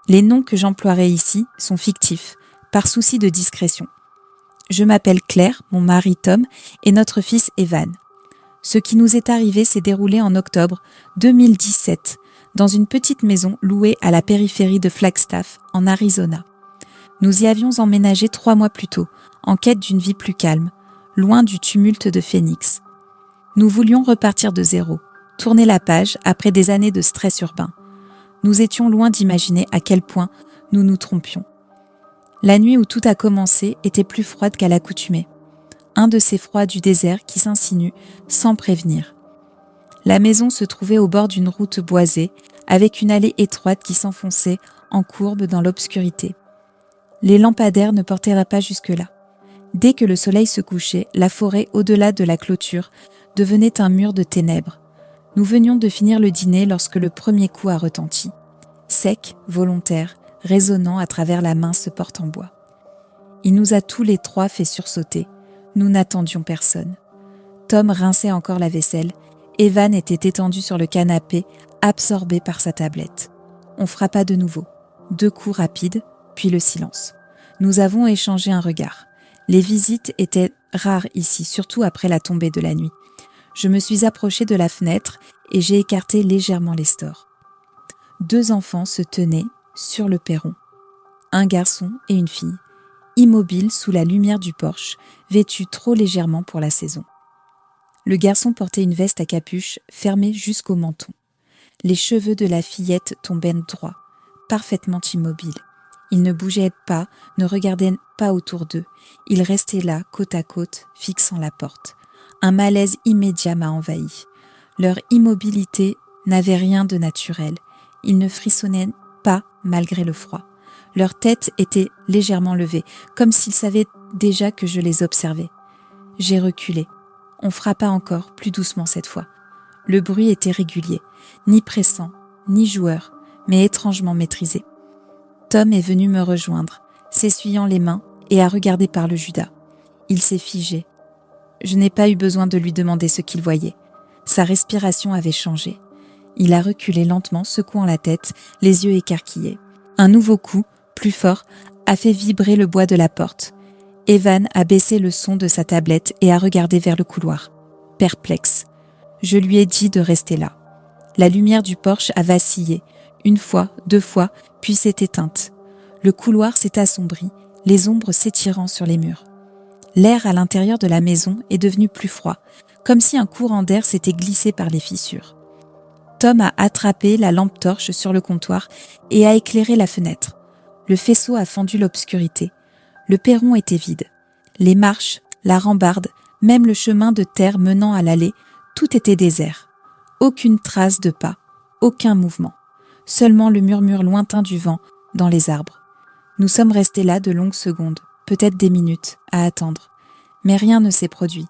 Les noms que j'emploierai ici sont fictifs, par souci de discrétion. Je m'appelle Claire, mon mari Tom et notre fils Evan. Ce qui nous est arrivé s'est déroulé en octobre 2017, dans une petite maison louée à la périphérie de Flagstaff, en Arizona. Nous y avions emménagé 3 mois plus tôt, en quête d'une vie plus calme, loin du tumulte de Phoenix. Nous voulions repartir de zéro, tourner la page après des années de stress urbain. Nous étions loin d'imaginer à quel point nous nous trompions. La nuit où tout a commencé était plus froide qu'à l'accoutumée. Un de ces froids du désert qui s'insinuent sans prévenir. La maison se trouvait au bord d'une route boisée, avec une allée étroite qui s'enfonçait en courbe dans l'obscurité. Les lampadaires ne portèrent pas jusque-là. Dès que le soleil se couchait, la forêt au-delà de la clôture devenait un mur de ténèbres. Nous venions de finir le dîner lorsque le premier coup a retenti. Sec, volontaire, résonnant à travers la mince porte en bois. Il nous a tous les 3 fait sursauter. Nous n'attendions personne. Tom rinçait encore la vaisselle. Evan était étendu sur le canapé, absorbé par sa tablette. On frappa de nouveau. 2 coups rapides, puis le silence. Nous avons échangé un regard. Les visites étaient rares ici, surtout après la tombée de la nuit. Je me suis approchée de la fenêtre et j'ai écarté légèrement les stores. 2 enfants se tenaient sur le perron. Un garçon et une fille, immobiles sous la lumière du porche, vêtus trop légèrement pour la saison. Le garçon portait une veste à capuche fermée jusqu'au menton. Les cheveux de la fillette tombaient droits, parfaitement immobiles. Ils ne bougeaient pas, ne regardaient pas autour d'eux. Ils restaient là, côte à côte, fixant la porte. Un malaise immédiat m'a envahi. Leur immobilité n'avait rien de naturel. Ils ne frissonnaient pas malgré le froid. Leur tête était légèrement levée, comme s'ils savaient déjà que je les observais. J'ai reculé. On frappa encore, plus doucement cette fois. Le bruit était régulier, ni pressant, ni joueur, mais étrangement maîtrisé. Tom est venu me rejoindre, s'essuyant les mains et a regardé par le Judas. Il s'est figé. Je n'ai pas eu besoin de lui demander ce qu'il voyait. Sa respiration avait changé. Il a reculé lentement, secouant la tête, les yeux écarquillés. Un nouveau coup, plus fort, a fait vibrer le bois de la porte. Evan a baissé le son de sa tablette et a regardé vers le couloir, perplexe. Je lui ai dit de rester là. La lumière du porche a vacillé, 1 fois, 2 fois, puis s'est éteinte. Le couloir s'est assombri, les ombres s'étirant sur les murs. L'air à l'intérieur de la maison est devenu plus froid, comme si un courant d'air s'était glissé par les fissures. Tom a attrapé la lampe torche sur le comptoir et a éclairé la fenêtre. Le faisceau a fendu l'obscurité. Le perron était vide. Les marches, la rambarde, même le chemin de terre menant à l'allée, tout était désert. Aucune trace de pas, aucun mouvement. Seulement le murmure lointain du vent dans les arbres. Nous sommes restés là de longues secondes, peut-être des minutes, à attendre. Mais rien ne s'est produit.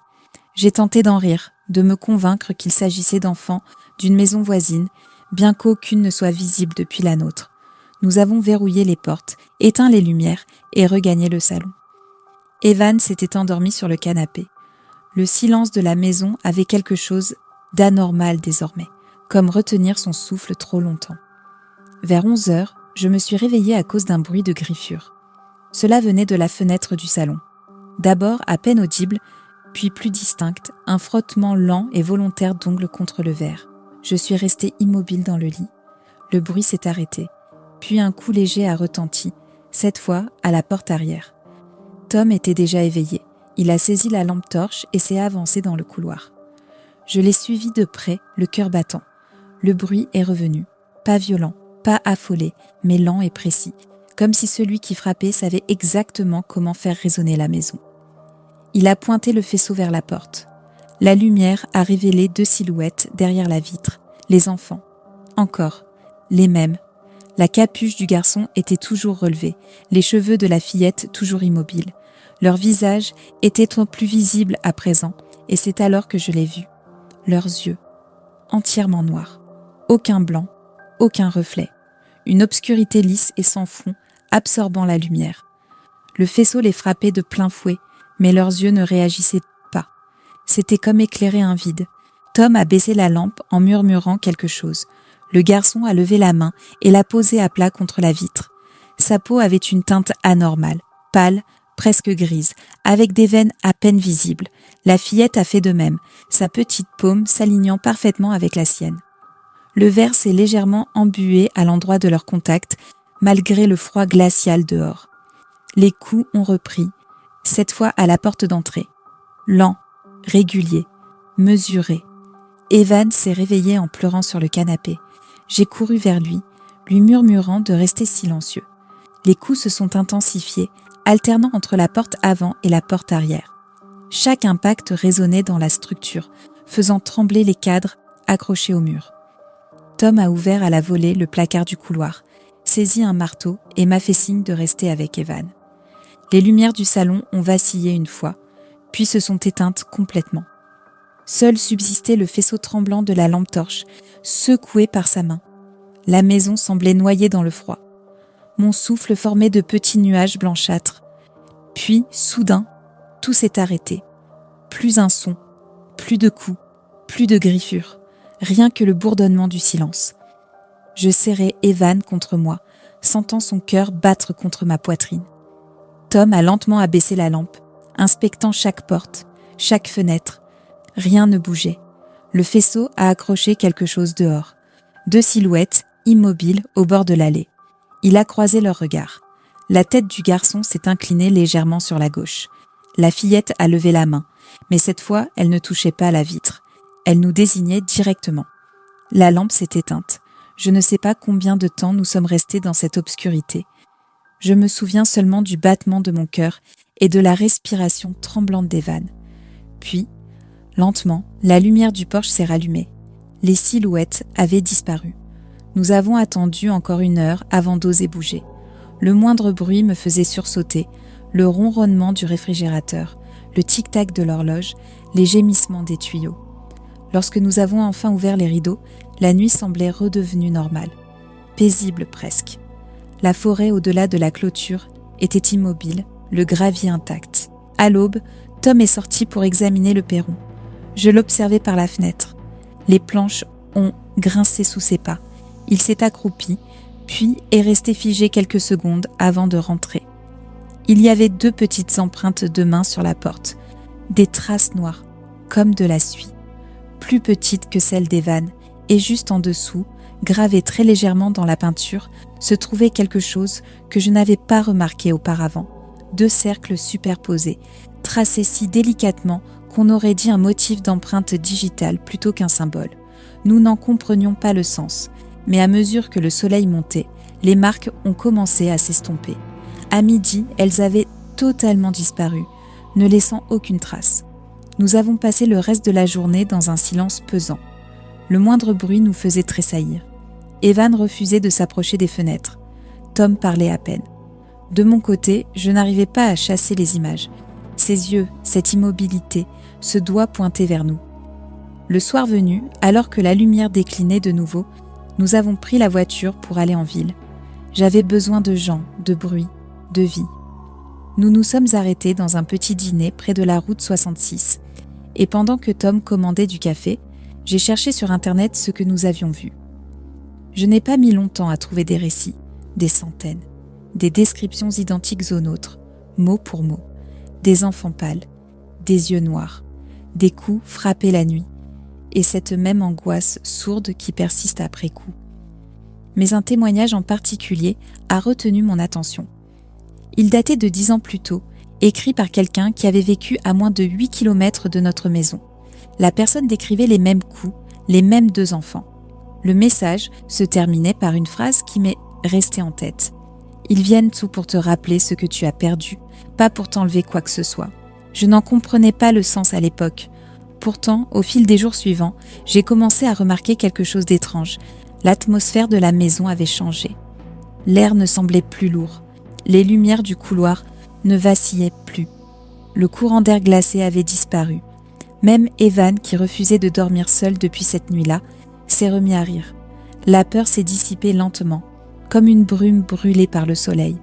J'ai tenté d'en rire, de me convaincre qu'il s'agissait d'enfants d'une maison voisine, bien qu'aucune ne soit visible depuis la nôtre. Nous avons verrouillé les portes, éteint les lumières et regagné le salon. Evan s'était endormi sur le canapé. Le silence de la maison avait quelque chose d'anormal désormais, comme retenir son souffle trop longtemps. Vers 11 heures, je me suis réveillée à cause d'un bruit de griffure. Cela venait de la fenêtre du salon. D'abord à peine audible, puis plus distinct, un frottement lent et volontaire d'ongles contre le verre. Je suis restée immobile dans le lit. Le bruit s'est arrêté, puis un coup léger a retenti, cette fois à la porte arrière. Tom était déjà éveillé. Il a saisi la lampe torche et s'est avancé dans le couloir. Je l'ai suivi de près, le cœur battant. Le bruit est revenu, pas violent, pas affolé, mais lent et précis, comme si celui qui frappait savait exactement comment faire résonner la maison. Il a pointé le faisceau vers la porte. La lumière a révélé 2 silhouettes derrière la vitre, les enfants. Encore, les mêmes. La capuche du garçon était toujours relevée, les cheveux de la fillette toujours immobiles. Leurs visages étaient plus visibles à présent, et c'est alors que je l'ai vu. Leurs yeux, entièrement noirs. Aucun blanc, aucun reflet. Une obscurité lisse et sans fond, absorbant la lumière. Le faisceau les frappait de plein fouet, mais leurs yeux ne réagissaient pas. C'était comme éclairer un vide. Tom a baissé la lampe en murmurant quelque chose. Le garçon a levé la main et l'a posée à plat contre la vitre. Sa peau avait une teinte anormale, pâle, presque grise, avec des veines à peine visibles. La fillette a fait de même, sa petite paume s'alignant parfaitement avec la sienne. Le verre s'est légèrement embué à l'endroit de leur contact, malgré le froid glacial dehors. Les coups ont repris, cette fois à la porte d'entrée. Lent, régulier, mesuré. Evan s'est réveillé en pleurant sur le canapé. J'ai couru vers lui, lui murmurant de rester silencieux. Les coups se sont intensifiés, alternant entre la porte avant et la porte arrière. Chaque impact résonnait dans la structure, faisant trembler les cadres accrochés au mur. Tom a ouvert à la volée le placard du couloir, saisi un marteau et m'a fait signe de rester avec Evan. Les lumières du salon ont vacillé une fois, puis se sont éteintes complètement. Seul subsistait le faisceau tremblant de la lampe torche, secoué par sa main. La maison semblait noyée dans le froid. Mon souffle formait de petits nuages blanchâtres. Puis, soudain, tout s'est arrêté. Plus un son, plus de coups, plus de griffures, rien que le bourdonnement du silence. Je serrai Evan contre moi, sentant son cœur battre contre ma poitrine. Tom a lentement abaissé la lampe, inspectant chaque porte, chaque fenêtre. Rien ne bougeait. Le faisceau a accroché quelque chose dehors. 2 silhouettes, immobiles au bord de l'allée. Il a croisé leurs regards. La tête du garçon s'est inclinée légèrement sur la gauche. La fillette a levé la main, mais cette fois, elle ne touchait pas la vitre. Elle nous désignait directement. La lampe s'est éteinte. Je ne sais pas combien de temps nous sommes restés dans cette obscurité. Je me souviens seulement du battement de mon cœur et de la respiration tremblante d'Evan. Puis, lentement, la lumière du porche s'est rallumée. Les silhouettes avaient disparu. Nous avons attendu encore 1 heure avant d'oser bouger. Le moindre bruit me faisait sursauter, le ronronnement du réfrigérateur, le tic-tac de l'horloge, les gémissements des tuyaux. Lorsque nous avons enfin ouvert les rideaux, la nuit semblait redevenue normale, paisible presque. La forêt au-delà de la clôture était immobile, le gravier intact. À l'aube, Tom est sorti pour examiner le perron. Je l'observais par la fenêtre. Les planches ont grincé sous ses pas. Il s'est accroupi, puis est resté figé quelques secondes avant de rentrer. Il y avait 2 petites empreintes de mains sur la porte, des traces noires, comme de la suie, plus petites que celles d'Evan, et juste en dessous, gravé très légèrement dans la peinture, se trouvait quelque chose que je n'avais pas remarqué auparavant. 2 cercles superposés, tracés si délicatement qu'on aurait dit un motif d'empreinte digitale plutôt qu'un symbole. Nous n'en comprenions pas le sens, mais à mesure que le soleil montait, les marques ont commencé à s'estomper. À midi, elles avaient totalement disparu, ne laissant aucune trace. Nous avons passé le reste de la journée dans un silence pesant. Le moindre bruit nous faisait tressaillir. Evan refusait de s'approcher des fenêtres. Tom parlait à peine. De mon côté, je n'arrivais pas à chasser les images. Ses yeux, cette immobilité, ce doigt pointé vers nous. Le soir venu, alors que la lumière déclinait de nouveau, nous avons pris la voiture pour aller en ville. J'avais besoin de gens, de bruit, de vie. Nous nous sommes arrêtés dans un petit dîner près de la route 66, et pendant que Tom commandait du café, j'ai cherché sur Internet ce que nous avions vu. Je n'ai pas mis longtemps à trouver des récits, des centaines, des descriptions identiques aux nôtres, mot pour mot, des enfants pâles, des yeux noirs, des coups frappés la nuit, et cette même angoisse sourde qui persiste après coup. Mais un témoignage en particulier a retenu mon attention. Il datait de 10 ans plus tôt, écrit par quelqu'un qui avait vécu à moins de 8 km de notre maison. La personne décrivait les mêmes coups, les mêmes 2 enfants. Le message se terminait par une phrase qui m'est restée en tête. Ils viennent tout pour te rappeler ce que tu as perdu, pas pour t'enlever quoi que ce soit. Je n'en comprenais pas le sens à l'époque. Pourtant, au fil des jours suivants, j'ai commencé à remarquer quelque chose d'étrange. L'atmosphère de la maison avait changé. L'air ne semblait plus lourd. Les lumières du couloir ne vacillaient plus. Le courant d'air glacé avait disparu. Même Evan, qui refusait de dormir seul depuis cette nuit-là, s'est remis à rire. La peur s'est dissipée lentement, comme une brume brûlée par le soleil.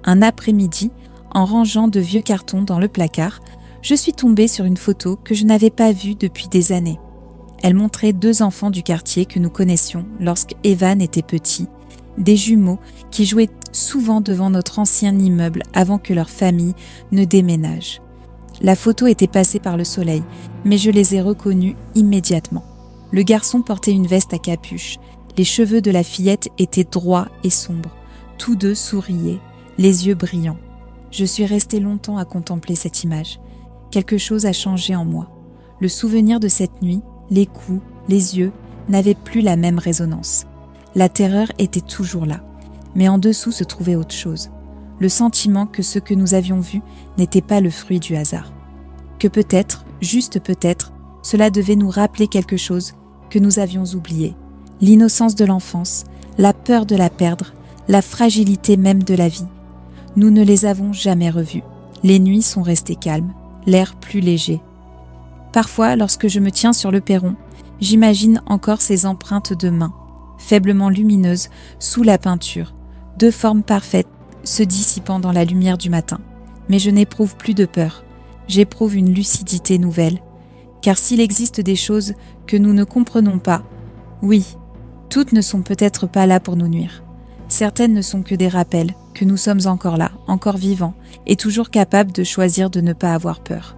Un après-midi, en rangeant de vieux cartons dans le placard, je suis tombée sur une photo que je n'avais pas vue depuis des années. Elle montrait 2 enfants du quartier que nous connaissions lorsque Evan était petit, des jumeaux qui jouaient souvent devant notre ancien immeuble avant que leur famille ne déménage. La photo était passée par le soleil, mais je les ai reconnus immédiatement. Le garçon portait une veste à capuche, les cheveux de la fillette étaient droits et sombres, tous deux souriaient, les yeux brillants. Je suis restée longtemps à contempler cette image. Quelque chose a changé en moi. Le souvenir de cette nuit, les coups, les yeux, n'avaient plus la même résonance. La terreur était toujours là, mais en dessous se trouvait autre chose. Le sentiment que ce que nous avions vu n'était pas le fruit du hasard. Que peut-être, juste peut-être, cela devait nous rappeler quelque chose que nous avions oublié. L'innocence de l'enfance, la peur de la perdre, la fragilité même de la vie. Nous ne les avons jamais revus. Les nuits sont restées calmes, l'air plus léger. Parfois, lorsque je me tiens sur le perron, j'imagine encore ces empreintes de mains, faiblement lumineuses, sous la peinture, 2 formes parfaites se dissipant dans la lumière du matin. Mais je n'éprouve plus de peur, j'éprouve une lucidité nouvelle. Car s'il existe des choses que nous ne comprenons pas, oui, toutes ne sont peut-être pas là pour nous nuire. Certaines ne sont que des rappels que nous sommes encore là, encore vivants, et toujours capables de choisir de ne pas avoir peur.